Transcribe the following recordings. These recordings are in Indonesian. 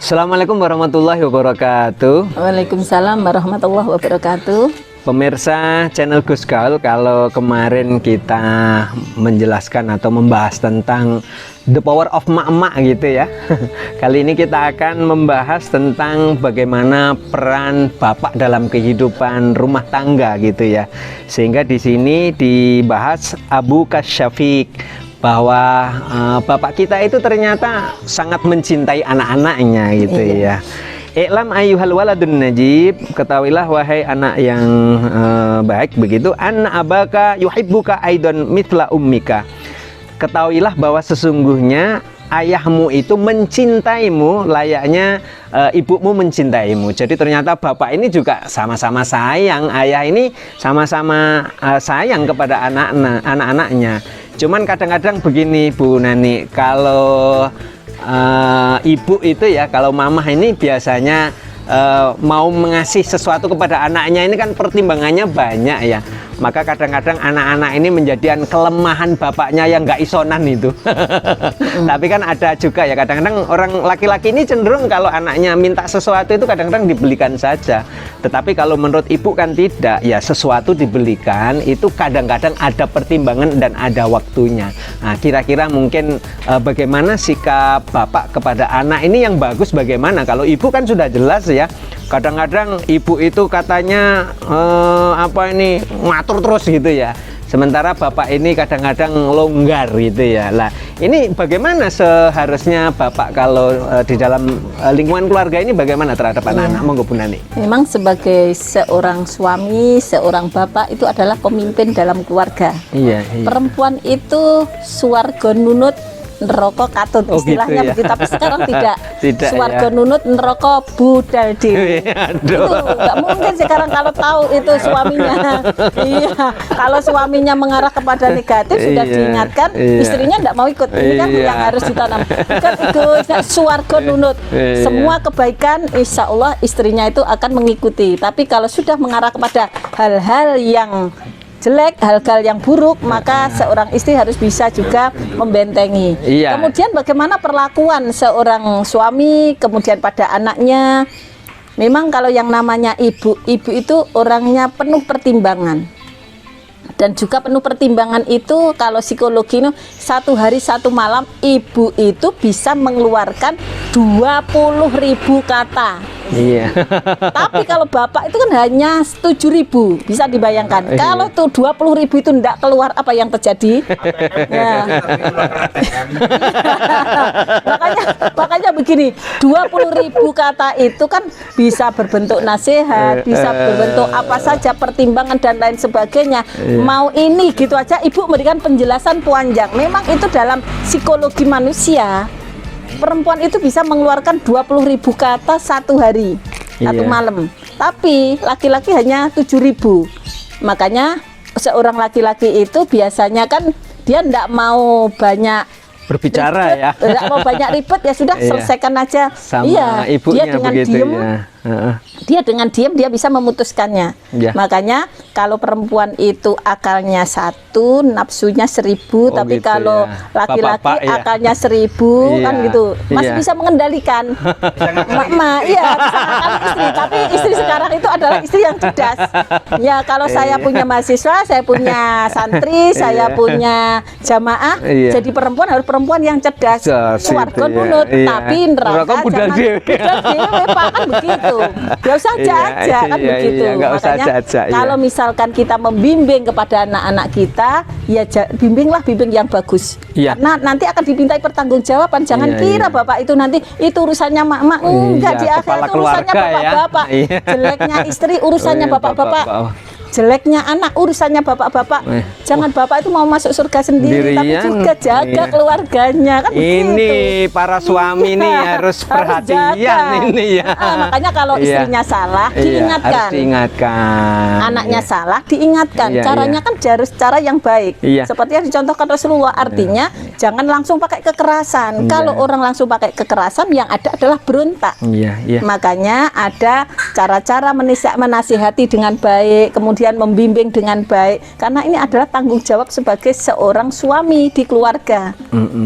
Assalamualaikum warahmatullahi wabarakatuh. Waalaikumsalam warahmatullahi wabarakatuh. Pemirsa channel Gus Gaul, kalau kemarin kita menjelaskan atau membahas tentang the power of mak-mak gitu ya. Kali ini kita akan membahas tentang bagaimana peran bapak dalam kehidupan rumah tangga gitu ya. Sehingga di sini dibahas Abu Kasyafiq bahwa bapak kita itu ternyata sangat mencintai anak-anaknya gitu ya. I'lam ayyuhal waladun najib, ketahuilah wahai anak yang baik begitu, anna abaka yuhibbuka aidan mithla ummika. Ketahuilah bahwa sesungguhnya ayahmu itu mencintaimu layaknya ibumu mencintaimu. Jadi ternyata bapak ini juga sama-sama sayang, ayah ini sama-sama sayang kepada anak-anaknya. Cuman kadang-kadang begini Bu Nani, kalau ibu itu ya, kalau mamah ini biasanya mau mengasih sesuatu kepada anaknya ini kan pertimbangannya banyak ya. Maka kadang-kadang anak-anak ini menjadikan kelemahan bapaknya yang nggak isonan itu. Tapi kan ada juga ya, kadang-kadang orang laki-laki ini cenderung kalau anaknya minta sesuatu itu kadang-kadang dibelikan saja. Tetapi kalau menurut ibu kan tidak, ya sesuatu dibelikan itu kadang-kadang ada pertimbangan dan ada waktunya. Nah, kira-kira mungkin bagaimana sikap bapak kepada anak ini yang bagus bagaimana? Kalau ibu kan sudah jelas ya. Kadang-kadang ibu itu katanya ngatur terus gitu ya. Sementara bapak ini kadang-kadang longgar gitu ya. Lah, ini bagaimana seharusnya bapak kalau di dalam lingkungan keluarga ini bagaimana terhadap anak-anak? Monggo Bu Nani. Memang sebagai seorang suami, seorang bapak itu adalah pemimpin dalam keluarga. Iya. Perempuan itu swarga nunut neraka katut, istilahnya gitu ya. begitu, tapi sekarang tidak. Swarga Ya. nunut neraka budal dewe. Itu nggak mungkin sekarang kalau tahu itu suaminya. Iya, kalau suaminya mengarah kepada negatif sudah diingatkan, istrinya tidak mau ikut. Ini kan yang harus ditanam. Bukan itu swarga nunut. Semua kebaikan insya Allah istrinya itu akan mengikuti. Tapi kalau sudah mengarah kepada hal-hal yang jelek, hal-hal yang buruk, maka seorang istri harus bisa juga membentengi. Kemudian bagaimana perlakuan seorang suami kemudian pada anaknya. Memang kalau yang namanya ibu itu orangnya penuh pertimbangan. Dan juga penuh pertimbangan itu kalau psikologi itu satu hari satu malam ibu itu bisa mengeluarkan 20.000 kata. Iya. Tapi kalau bapak itu kan hanya 7.000, bisa dibayangkan. Kalau tuh 20.000 itu tidak keluar, apa yang terjadi? Ya. makanya begini, 20.000 kata itu kan bisa berbentuk nasihat, bisa berbentuk apa saja, pertimbangan dan lain sebagainya. Mau ini gitu aja ibu memberikan penjelasan panjang. Memang itu dalam psikologi manusia. Perempuan itu bisa mengeluarkan 20.000 kata satu hari, satu malam. Tapi laki-laki hanya 7.000. Makanya seorang laki-laki itu biasanya kan dia tidak mau banyak berbicara ribet, ya. Tidak mau banyak ribet, ya sudah selesaikan aja. Sama ibunya dia dengan begitu diem, ya. Dia dengan diam dia bisa memutuskannya. Makanya kalau perempuan itu akalnya 1, nafsunya 1000, tapi gitu kalau ya. laki-laki Bapak-bapak, ya. akalnya 1000 kan gitu. Masih bisa mengendalikan. Mak, ya bisa ngakali istri, tapi istri sekarang itu adalah istri yang cerdas. Ya kalau saya punya mahasiswa, saya punya santri, saya punya jamaah, jadi perempuan harus perempuan yang cerdas. Swarga nunut, tapi neraka budal dewe, Pak, kan begitu. Gak usah aja kan begitu. Makanya kalau misalkan kita membimbing kepada anak-anak kita, ya bimbing yang bagus. Karena nanti akan dimintai pertanggungjawaban. Jangan kira bapak itu nanti itu urusannya mak-mak, enggak, di akhirat itu urusannya bapak-bapak. Jeleknya istri urusannya bapak-bapak. Jeleknya anak urusannya bapak-bapak. Jangan bapak itu mau masuk surga sendiri, tapi juga jaga keluarganya kan. Ini para suami ini harus perhatian ini ya. Makanya kalau istrinya salah diingatkan. Harus diingatkan. Anaknya salah diingatkan. Caranya kan harus cara yang baik. Seperti yang dicontohkan Rasulullah. Artinya jangan langsung pakai kekerasan. Kalau orang langsung pakai kekerasan, yang ada adalah berontak. Makanya ada cara-cara menasihati dengan baik, kemudian kemudian membimbing dengan baik, karena ini adalah tanggung jawab sebagai seorang suami di keluarga.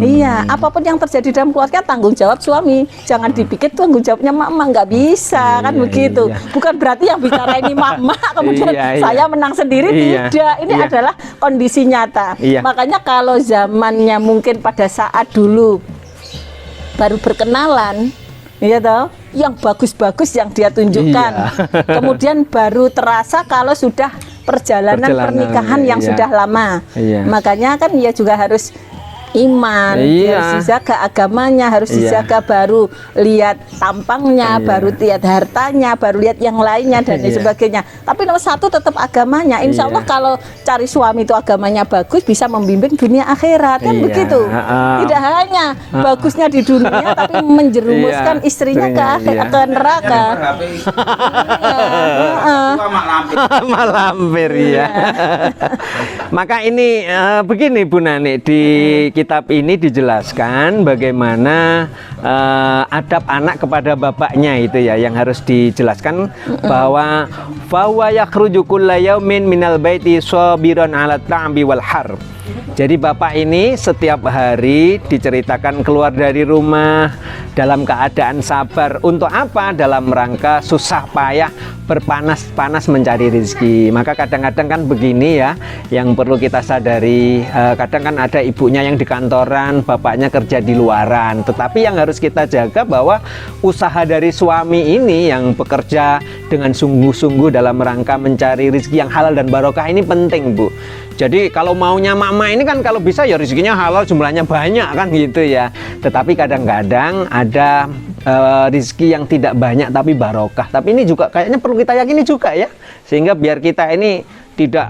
Iya, apapun yang terjadi dalam keluarga tanggung jawab suami, jangan dipikir tanggung jawabnya mama, nggak bisa kan begitu. Bukan berarti yang bicara ini mama kemudian saya menang sendiri, tidak, ini adalah kondisi nyata. Makanya kalau zamannya mungkin pada saat dulu baru berkenalan, iya toh, yang bagus-bagus yang dia tunjukkan. Kemudian baru terasa kalau sudah perjalanan pernikahan yang sudah lama. Makanya kan dia juga harus iman, harus dijaga agamanya, harus dijaga, baru lihat tampangnya, baru lihat hartanya, baru lihat yang lainnya dan sebagainya. Tapi nomor satu tetap agamanya. Insya Allah kalau cari suami itu agamanya bagus, bisa membimbing dunia akhirat kan begitu. Tidak hanya bagusnya di dunia, tapi menjerumuskan istrinya ke neraka. Malampir ya. Maka ini begini Bu Nani, di kitab ini dijelaskan bagaimana adab anak kepada bapaknya itu ya, yang harus dijelaskan bahwa fawa yakhruju kulla yaumin minal baiti sabiran 'ala ta'bi wal har. Jadi bapak ini setiap hari diceritakan keluar dari rumah dalam keadaan sabar. Untuk apa? Dalam rangka susah payah berpanas-panas mencari rezeki. Maka kadang-kadang kan begini ya, yang perlu kita sadari, kadang kan ada ibunya yang di kantoran, bapaknya kerja di luaran. Tetapi yang harus kita jaga bahwa usaha dari suami ini yang bekerja dengan sungguh-sungguh dalam rangka mencari rezeki yang halal dan barokah ini penting, Bu. Jadi kalau maunya mama ini kan kalau bisa ya rezekinya halal, jumlahnya banyak kan gitu ya. Tetapi kadang-kadang ada rezeki yang tidak banyak tapi barokah. Tapi ini juga kayaknya perlu kita yakini juga ya. Sehingga biar kita ini tidak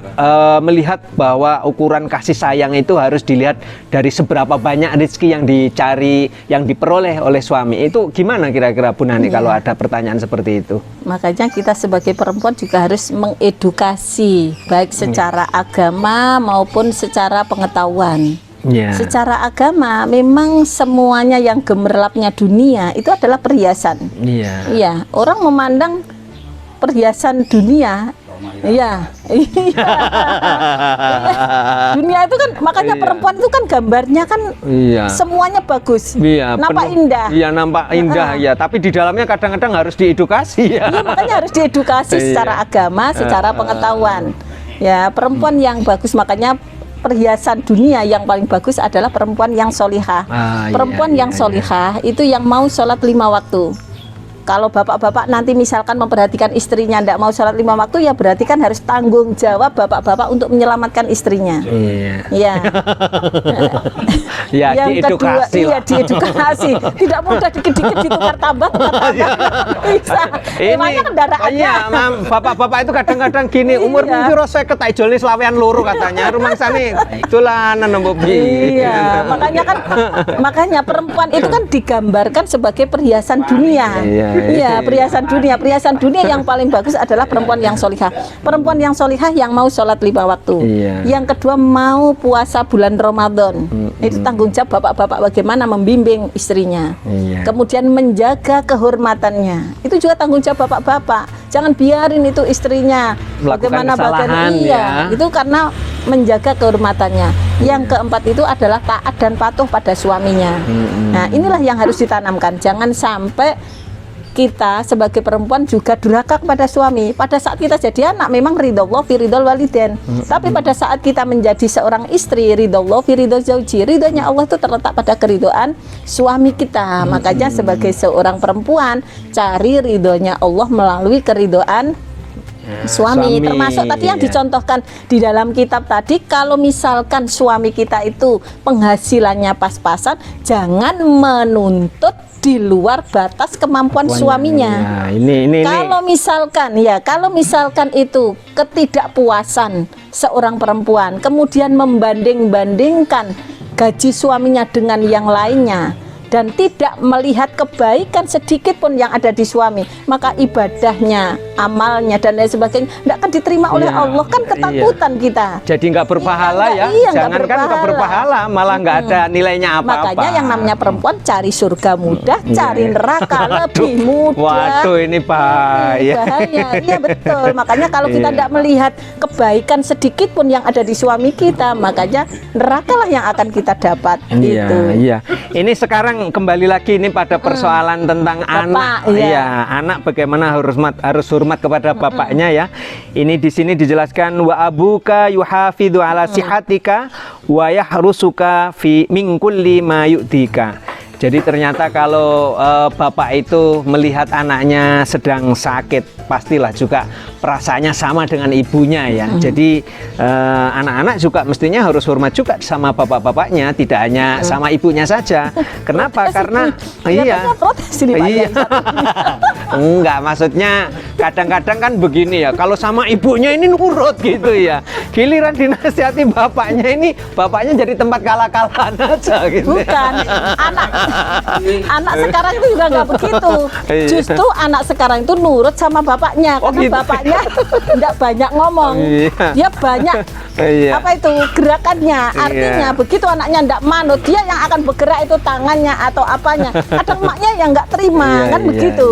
melihat bahwa ukuran kasih sayang itu harus dilihat dari seberapa banyak rezeki yang dicari, yang diperoleh oleh suami. Itu gimana kira-kira Bu Nani kalau ada pertanyaan seperti itu? Makanya kita sebagai perempuan juga harus mengedukasi, baik secara agama maupun secara pengetahuan. Secara agama memang semuanya yang gemerlapnya dunia itu adalah perhiasan. Iya, orang memandang perhiasan dunia. Iya. Dunia itu kan, makanya perempuan itu kan gambarnya kan semuanya bagus, nampak indah. Iya, nampak indah ya. Tapi di dalamnya kadang-kadang harus diedukasi ya. Iya, makanya harus diedukasi secara agama, secara pengetahuan. Ya, perempuan yang bagus, makanya perhiasan dunia yang paling bagus adalah perempuan yang solihah. Perempuan yang solihah itu yang mau sholat 5 waktu. Kalau bapak-bapak nanti misalkan memperhatikan istrinya tidak mau sholat 5 waktu, ya berarti kan harus tanggung jawab bapak-bapak untuk menyelamatkan istrinya. Iya. Ya, yang kedua, diedukasi. Tidak mudah dikit-dikit ditukar tambah. Bisa. Emangnya kendaraannya. Bapak-bapak itu kadang-kadang gini, umur piro 50 tak ijolne selawean loro katanya. Rumangsane dolanan nembok piye. Iya, makanya perempuan itu kan digambarkan sebagai perhiasan dunia. Iya, perhiasan dunia yang paling bagus adalah perempuan yang solihah. Perempuan yang solihah yang mau sholat 5 waktu. Yang kedua mau puasa bulan Ramadan. Itu tanggung jawab bapak-bapak bagaimana membimbing istrinya. Kemudian menjaga kehormatannya. Itu juga tanggung jawab bapak-bapak. Jangan biarin itu istrinya bagaimana itu karena menjaga kehormatannya. Yang keempat itu adalah taat dan patuh pada suaminya. Nah, inilah yang harus ditanamkan. Jangan sampai kita sebagai perempuan juga durhaka kepada suami. Pada saat kita jadi anak memang ridhollah fi ridhol waliden. Tapi pada saat kita menjadi seorang istri, ridhollah fi ridhol zauji. Ridhonya Allah itu terletak pada keridhaan suami kita. Makanya sebagai seorang perempuan cari ridhonya Allah melalui keridhaan suami. Termasuk tadi yang dicontohkan di dalam kitab tadi, kalau misalkan suami kita itu penghasilannya pas-pasan, jangan menuntut di luar batas kemampuan suaminya. Kalau misalkan itu ketidakpuasan seorang perempuan, kemudian membanding-bandingkan gaji suaminya dengan yang lainnya, dan tidak melihat kebaikan sedikit pun yang ada di suami, maka ibadahnya, amalnya dan lain sebagainya tidak akan diterima oleh Allah. Kan ketakutan kita. Jadi nggak berpahala ya. Jangan kan nggak berpahala, malah nggak ada nilainya apa-apa. Makanya yang namanya perempuan cari surga mudah, cari neraka lebih mudah. Waduh, ini bahaya. Bahaya, iya betul. Makanya kalau kita tidak melihat kebaikan sedikit pun yang ada di suami kita, makanya nerakalah yang akan kita dapat. Iya. Ini sekarang kembali lagi ini pada persoalan tentang anak. Iya, anak bagaimana harus hormat kepada bapaknya ya. Ini di sini dijelaskan wa abuka yuhafidhu ala sihatika wa yahrusuka fi min kulli ma yu'tika. Jadi ternyata kalau bapak itu melihat anaknya sedang sakit, pastilah juga perasaannya sama dengan ibunya ya. Jadi anak-anak juga mestinya harus hormat juga sama bapak-bapaknya, tidak hanya sama ibunya saja. Kenapa? Karena enggak, maksudnya kadang-kadang kan begini ya, kalau sama ibunya ini nurut gitu ya. Giliran dinasihati bapaknya ini, bapaknya jadi tempat kalah-kalahan aja gitu. Bukan, anak sekarang itu juga nggak begitu. Justru anak sekarang itu nurut sama bapaknya, karena gitu. Bapaknya tidak banyak ngomong, dia banyak apa itu gerakannya. Artinya begitu anaknya tidak manut, dia yang akan bergerak itu tangannya atau apanya. Kadang emaknya yang nggak terima, kan begitu.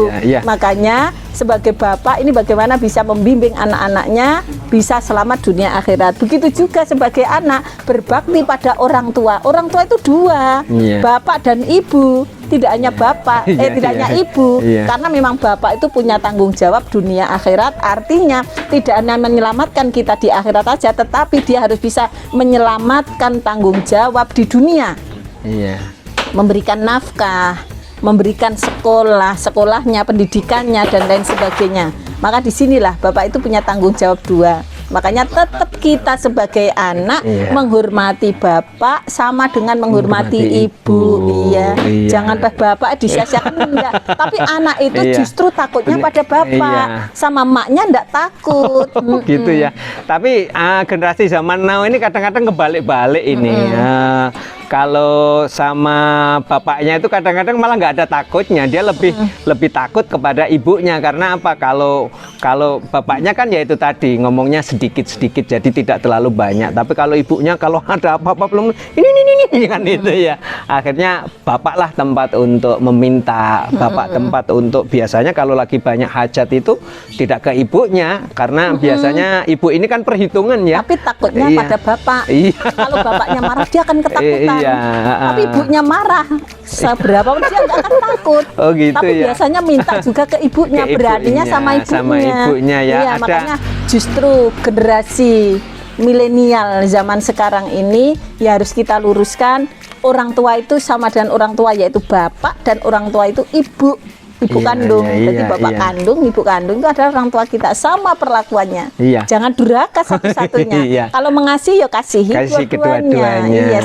Makanya sebagai bapak ini bagaimana bisa membimbing anak-anaknya bisa selamat dunia akhirat. Begitu juga sebagai anak berbakti pada orang tua. Orang tua itu dua, bapak dan ibu. Tidak hanya bapak, tidak hanya ibu, karena memang bapak itu punya tanggung jawab dunia akhirat. Artinya tidak hanya menyelamatkan kita di akhirat saja, tetapi dia harus bisa menyelamatkan tanggung jawab di dunia. Memberikan nafkah, memberikan sekolahnya, pendidikannya dan lain sebagainya. Maka disinilah bapak itu punya tanggung jawab dua. Makanya tetap kita sebagai anak menghormati bapak sama dengan menghormati ibu. Jangan bapak disia-siakan, enggak. Tapi anak itu justru takutnya pada bapak, sama emaknya enggak takut. Gitu ya. Tapi generasi zaman now ini kadang-kadang kebalik-balik ini. Kalau sama bapaknya itu kadang-kadang malah nggak ada takutnya, dia lebih takut kepada ibunya. Karena apa? Kalau bapaknya kan ya itu tadi ngomongnya sedikit-sedikit, jadi tidak terlalu banyak. Tapi kalau ibunya kalau ada apa-apa belum ini kan itu ya. Akhirnya bapaklah tempat untuk meminta, bapak tempat untuk biasanya kalau lagi banyak hajat itu tidak ke ibunya, karena biasanya ibu ini kan perhitungan ya. Tapi takutnya pada bapak. Kalau bapaknya marah dia akan ketakutan. Tapi ibunya marah, seberapa pun dia nggak akan takut. Gitu. Tapi biasanya minta juga ke ibunya, beraninya sama ibunya. Ya. Makanya justru generasi milenial zaman sekarang ini ya harus kita luruskan, orang tua itu sama dengan orang tua, yaitu bapak, dan orang tua itu ibu kandung. Jadi bapak kandung, ibu kandung itu adalah orang tua kita, sama perlakuannya. Jangan durhaka satu-satunya. Kalau mengasihi ya kasihi dua-duanya.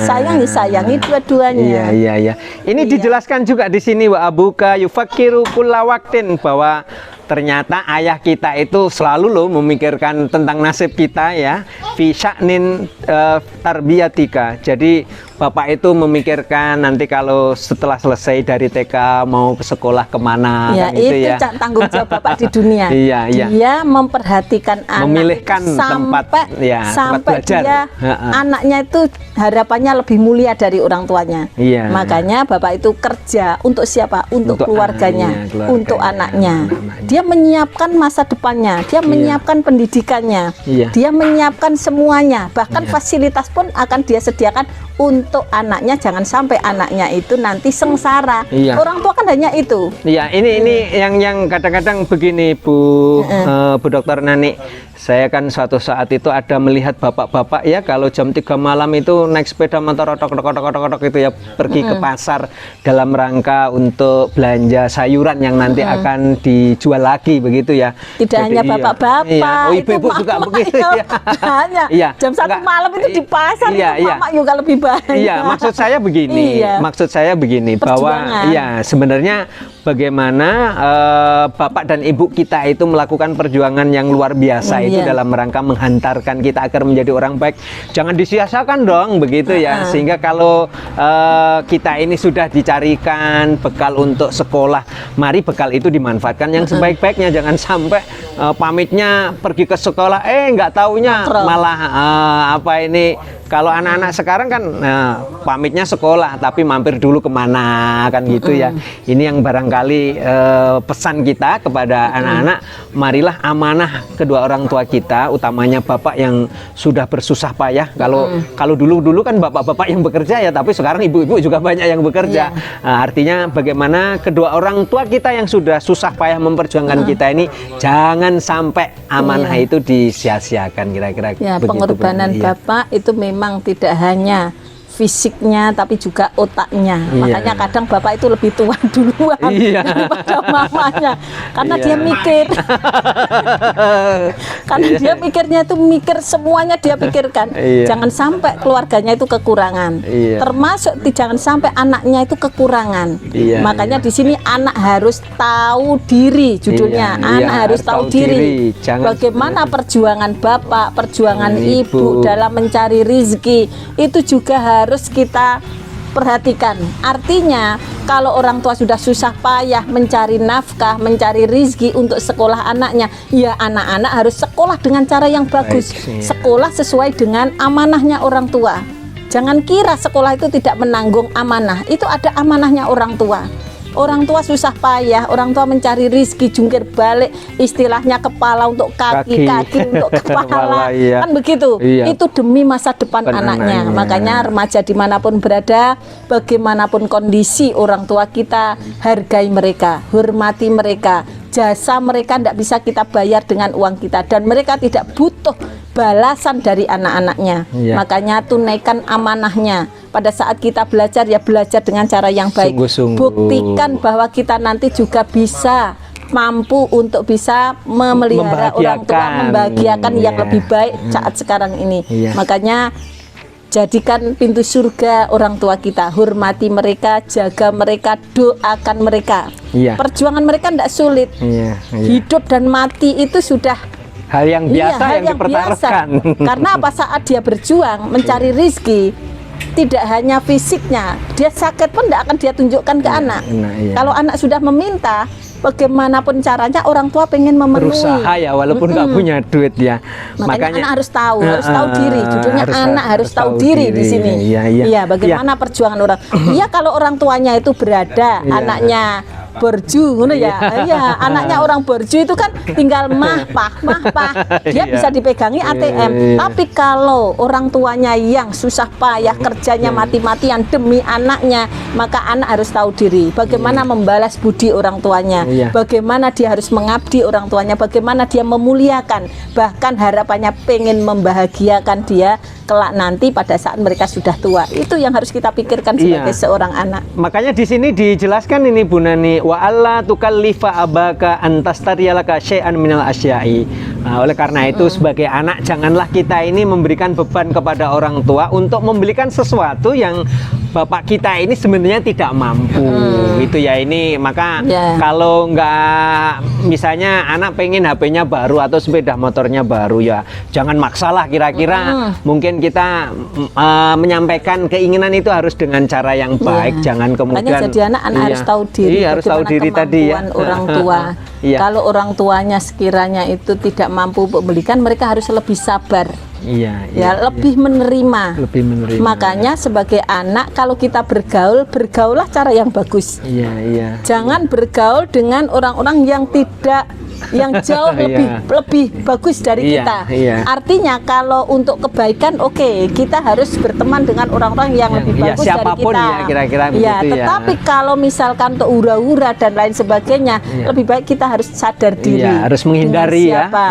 Sayangi dua-duanya. Ini dijelaskan juga di sini wa abuka yufakiru kulla waktin, bahwa ternyata ayah kita itu selalu loh memikirkan tentang nasib kita ya, fi sya'nin tarbiyatika. Jadi bapak itu memikirkan nanti kalau setelah selesai dari TK mau ke sekolah kemana, ya, kan itu ya. Tanggung jawab bapak di dunia. Dia memperhatikan anak, memilihkan sampai belajar. Dia anaknya itu harapannya lebih mulia dari orang tuanya. Makanya bapak itu kerja untuk siapa? Untuk keluarganya, untuk anaknya. Dia menyiapkan masa depannya, dia menyiapkan pendidikannya, dia menyiapkan semuanya, bahkan fasilitas pun akan dia sediakan untuk anaknya. Jangan sampai anaknya itu nanti sengsara. Orang tua kan hanya itu. Ini yang kadang-kadang begini Bu Dokter Nani. Saya kan suatu saat itu ada melihat bapak-bapak ya, kalau jam 3 malam itu naik sepeda motor otok itu ya, pergi ke pasar dalam rangka untuk belanja sayuran yang nanti akan dijual lagi begitu ya. Tidak hanya bapak-bapak, ibu-ibu juga begitu ya. Hanya jam 1 malam itu di pasar itu mama juga lebih banyak. Maksud saya begini, bahwa sebenarnya bagaimana bapak dan ibu kita itu melakukan perjuangan yang luar biasa itu Iya. dalam rangka menghantarkan kita agar menjadi orang baik. Jangan disia-siakan dong, begitu ya. Sehingga kalau kita ini sudah dicarikan bekal untuk sekolah, mari bekal itu dimanfaatkan yang sebaik-baiknya. Jangan sampai pamitnya pergi ke sekolah, nggak taunya Nongkrong. malah apa ini. Kalau anak-anak sekarang kan pamitnya sekolah, tapi mampir dulu kemana kan gitu ya. Ini yang barangkali pesan kita kepada anak-anak, marilah amanah kedua orang tua kita, utamanya bapak yang sudah bersusah payah. Kalau dulu kan bapak-bapak yang bekerja ya, tapi sekarang ibu-ibu juga banyak yang bekerja. Artinya bagaimana kedua orang tua kita yang sudah susah payah memperjuangkan kita ini, jangan sampai amanah itu disia-siakan, kira-kira Ya, begitu, Bu. pengorbanan Iya. Bapak itu memang tidak hanya fisiknya tapi juga otaknya. Iya. Makanya kadang Bapak itu lebih tua duluan Iya. daripada mamanya karena Iya. dia mikir. Karena dia mikirnya itu mikir semuanya dia pikirkan. Iya. Jangan sampai keluarganya itu kekurangan. Iya. Termasuk jangan sampai anaknya itu kekurangan. Iya, Makanya di sini anak harus tahu diri judulnya. Iya, Anak iya, harus tahu diri. Jangan Bagaimana perjuangan bapak, perjuangan Ibu. ibu dalam mencari rizki itu juga harus kita perhatikan. Artinya kalau orang tua sudah susah payah mencari nafkah, mencari rizki untuk sekolah anaknya, ya anak-anak harus sekolah dengan cara yang bagus. Baik, iya. Sekolah sesuai dengan amanahnya orang tua. Jangan kira sekolah itu tidak menanggung amanah. Itu ada amanahnya orang tua. Orang tua susah payah, orang tua mencari rizki, jungkir balik, istilahnya kepala untuk kaki, Kaki. kaki untuk kepala, Kepala, iya. kan begitu. Iya. Itu demi masa depan Depan anaknya. anaknya. Makanya remaja dimanapun berada, bagaimanapun kondisi orang tua kita, hargai mereka, hormati mereka. Jasa mereka tidak bisa kita bayar dengan uang kita, dan mereka tidak butuh balasan dari anak-anaknya. Iya. Makanya tunaikan amanahnya. Pada saat kita belajar, ya belajar dengan cara yang baik. Sungguh-sungguh. Buktikan bahwa kita nanti juga bisa mampu untuk bisa memelihara orang tua, membahagiakan yang Iya. lebih baik saat sekarang ini. Iya. Makanya jadikan pintu surga orang tua kita, hormati mereka, jaga mereka, doakan mereka. Iya. Perjuangan mereka tidak sulit. Iya, iya. Hidup dan mati itu sudah Hal yang biasa hal yang dipertaruhkan. biasa. Karena apa, saat dia berjuang mencari rizki, tidak hanya fisiknya, dia sakit pun tidak akan dia tunjukkan ke anak. iya. Kalau anak sudah meminta, bagaimanapun caranya orang tua pengen memenuhi. Berusaha ya, walaupun nggak punya duit ya. Makanya anak harus tahu diri. Judulnya harus anak harus tahu diri di sini. Iya, iya. Iya, bagaimana perjuangan orang. Iya, kalau orang tuanya itu berada, Iya. anaknya borju, ngono ya. Iya, anaknya orang borju itu kan tinggal mah pah. Dia Iya. bisa dipegangi ATM. Iya. Tapi kalau orang tuanya yang susah payah kerjanya mati-matian demi anaknya, maka anak harus tahu diri. Bagaimana membalas budi orang tuanya. Iya. Bagaimana dia harus mengabdi orang tuanya, bagaimana dia memuliakan, bahkan harapannya pengen membahagiakan dia kelak nanti pada saat mereka sudah tua. Itu yang harus kita pikirkan sebagai Iya. seorang anak. Makanya di sini dijelaskan ini Bu Nani, wa alla tukallifa abaka antastariyalaka syai'an minal asya'i. Nah, oleh karena itu sebagai anak janganlah kita ini memberikan beban kepada orang tua untuk membelikan sesuatu yang bapak kita ini sebenarnya tidak mampu. Itu ya, ini maka Ya. kalau nggak, misalnya anak pengen HP-nya baru atau sepeda motornya baru, ya jangan maksalah, kira-kira mungkin kita menyampaikan keinginan itu harus dengan cara yang baik. Iya. Jangan kemudian Makanya jadi anak iya. harus tahu diri. Iya, harus tahu bagaimana diri tadi ya. kemampuan orang tua. Iya. Kalau orang tuanya sekiranya itu tidak mampu membelikan, mereka harus lebih sabar. Iya, Ya, lebih menerima. lebih menerima. Makanya sebagai anak, kalau kita bergaul, bergaullah cara yang bagus. Iya, iya. Jangan bergaul dengan orang-orang yang tidak, yang jauh Iya. lebih bagus dari Iya, kita. iya. Artinya kalau untuk kebaikan, oke, kita harus berteman dengan orang-orang yang lebih iya, bagus dari siapapun kita. ya, kira-kira Iya, begitu ya. tetapi kalau misalkan untuk hura-hura dan lain sebagainya, Iya. lebih baik kita harus sadar diri. Iya, harus menghindari Dengan ya. siapa.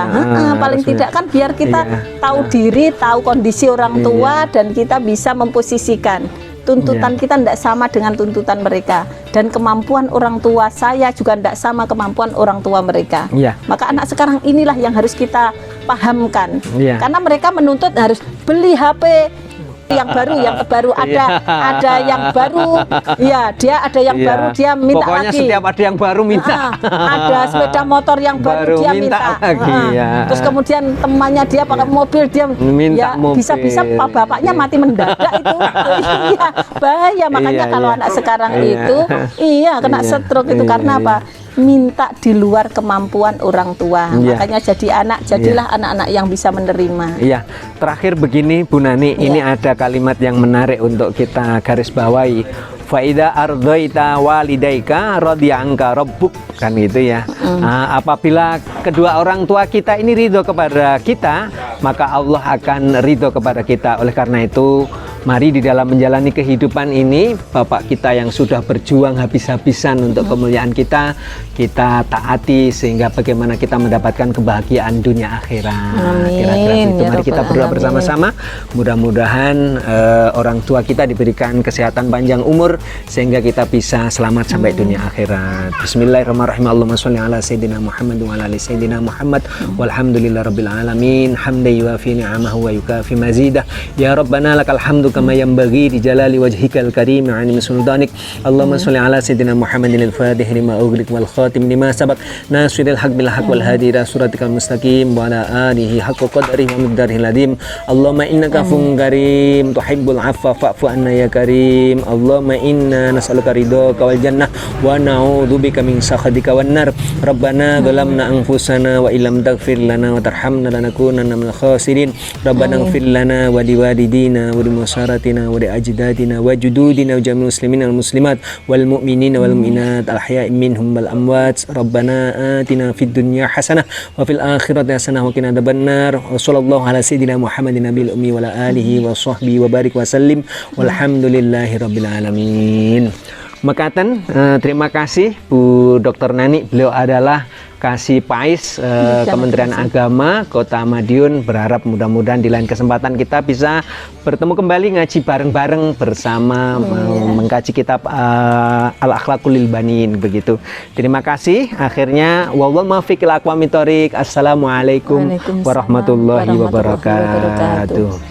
Paling Harus tidak kan biar kita Iya. tahu diri, tahu kondisi orang tua, dan kita bisa memposisikan. Tuntutan Iya. kita tidak sama dengan tuntutan mereka, dan kemampuan orang tua saya juga tidak sama kemampuan orang tua mereka. Iya. Maka anak sekarang inilah yang harus kita pahamkan. Iya. Karena mereka menuntut harus beli HP yang baru ada yang baru. Iya, dia ada yang Iya. baru, dia minta Pokoknya lagi. setiap ada yang baru minta. Ada sepeda motor yang baru, dia minta minta. lagi, ya. Terus kemudian temannya dia pakai mobil, dia Minta ya, mobil. bisa-bisa bapaknya mati mendadak itu. Iya, bahaya. Makanya Iya, kalau iya. anak sekarang Iya. itu kena Iya, stroke itu iya, karena iya. apa? Minta di luar kemampuan orang tua. Iya. Makanya jadilah anak-anak yang bisa menerima. Iya, terakhir begini Bu Nani, ini ada kalimat yang menarik untuk kita garis bawahi. Faida ardoita walidaika radiyanka rabbuk, kan gitu ya. Apabila kedua orang tua kita ini ridho kepada kita, maka Allah akan ridho kepada kita. Oleh karena itu, mari di dalam menjalani kehidupan ini, Bapak kita yang sudah berjuang habis-habisan untuk kemuliaan kita taati sehingga bagaimana kita mendapatkan kebahagiaan dunia akhirat. Amin, Kira-kira itu. ya Mari kita Rabbal berdoa Alamin. bersama-sama. Mudah-mudahan orang tua kita diberikan kesehatan panjang umur sehingga kita bisa selamat sampai dunia akhirat. Bismillahirrahmanirrahim. Allahumma sholli ala sayyidina Muhammad wa ala ali sayyidina Muhammad walhamdulillahirabbil alamin. Hamdan yuwafi ni'amahu wa yukafi mazidah. Ya Rabbana lakal hamdu kama yanbaghi li jalali wajhikal karim wa 'azimi sultanik. Allahumma sholli ala sayyidina Muhammadin al-fatih lima ughliq wal khatim lima sabaq nasiril haq bil haq wal hadi ila siratikal mustaqim wa ala alihi haqqa qadrihi wa miqdarihil azim. Allahumma innaka afuwwun karim tuhibbul 'afwa fa'fu anna ya karim. Allahumma inna nas'aluka ridhaka wal jannah wa na'udzubika min sakhatika wan nar. Rabbana dhalamna anfusana wa illam taghfir lana wa tarhamna lanakunanna minal khasirin. Rabbana ighfir lana wa liwalidina wa limusaratina wa li ajdadina wa jududina wa jami'il muslimin wal muslimat wal mu'minina wal mu'minat al ahya'i minhum wal amwat. Rabbana atina fid dunya hasanah wa fil akhirati hasanah wa qina adzabannar. Wa sallallahu ala sayyidina Muhammadin nabiyil ummi wa ala alihi wa sahbihi wa barik wa sallim walhamdulillahi rabbil alamin. Mekaten, terima kasih Bu Dr. Nani. Beliau adalah Kasih Pais Kementerian Agama Kota Madiun. Berharap mudah-mudahan di lain kesempatan kita bisa bertemu kembali ngaji bareng-bareng bersama mengkaji kitab Al-Akhlaqul lil Banin begitu. Terima kasih. Akhirnya wallahul muwaffiq ila aqwamit thoriq. Assalamualaikum warahmatullahi wabarakatuh.